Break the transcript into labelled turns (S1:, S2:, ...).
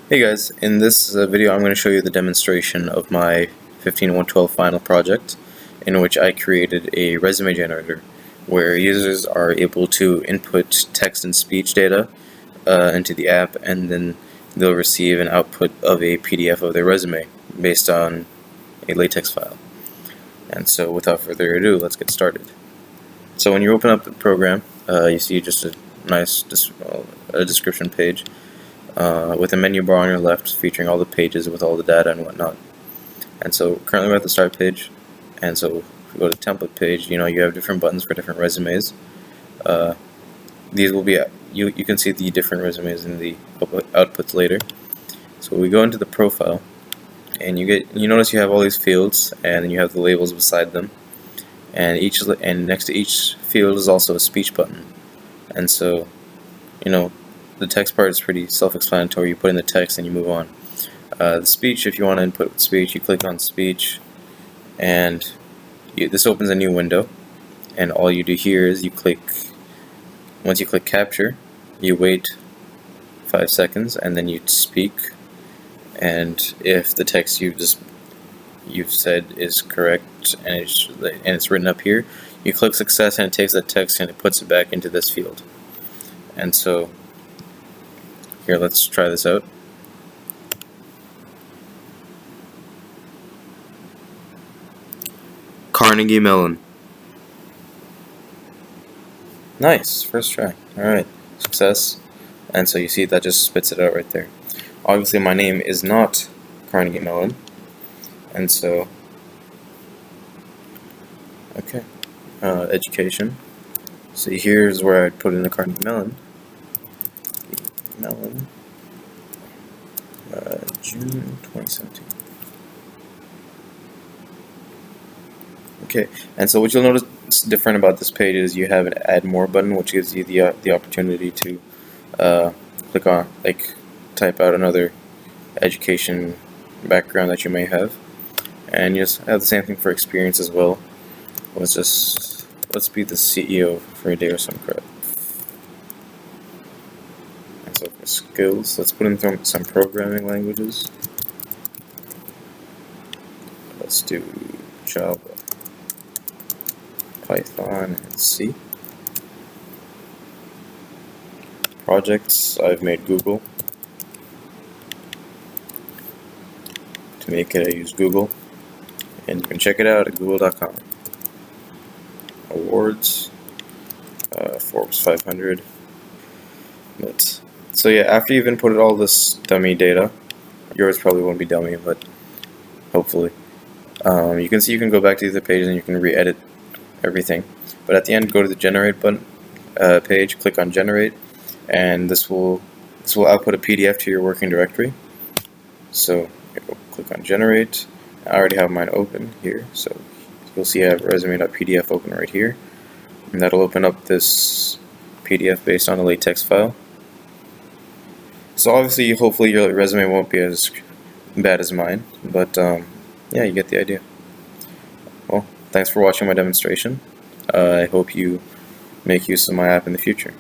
S1: Hey guys, in this video I'm going to show you the demonstration of my 15.1.12 final project in which I created a resume generator where users are able to input text and speech data into the app, and then they'll receive an output of a PDF of their resume based on a latex file. And so without further ado, let's get started. So when you open up the program, you see just a nice description page with a menu bar on your left featuring all the pages with all the data and whatnot. And so currently we're at the start page, and so if we go to the template page, you have different buttons for different resumes. These will be, you can see the different resumes in the outputs later. So we go into the profile, and you notice you have all these fields, and then you have the labels beside them, and next to each field is also a speech button. And so the text part is pretty self-explanatory. You put in the text and you move on. The speech, if you want to input speech, you click on speech, and this opens a new window. And all you do here is once you click capture, you wait 5 seconds, and then you speak. And if the text you've said is correct and it's written up here, you click success, and it takes that text and it puts it back into this field. And so here, let's try this out. Carnegie Mellon. Nice, first try. Alright, success. And so you see that just spits it out right there. Obviously my name is not Carnegie Mellon, and so okay. Education. So here's where I'd put in the Carnegie Mellon. June 2017. Okay, and so what you'll notice different about this page is you have an add more button, which gives you the opportunity to click on, type out another education background that you may have, and you just have the same thing for experience as well. Let's be the CEO for a day or some crap. And so for skills, let's put in some programming languages. Let's do Java, Python, and C. Projects, I've made Google. To make it, I use Google, and you can check it out at google.com. Awards, Forbes 500. So yeah, after you've inputted all this dummy data, yours probably won't be dummy, but hopefully, you can see you can go back to the page and you can re-edit everything. But at the end, go to the generate button page, click on generate, and this will output a PDF to your working directory. So click on generate. I already have mine open here, so you'll see I have resume.pdf open right here, and that'll open up this PDF based on a latex file. So obviously, hopefully your resume won't be as bad as mine, but yeah, you get the idea. Well, thanks for watching my demonstration. I hope you make use of my app in the future.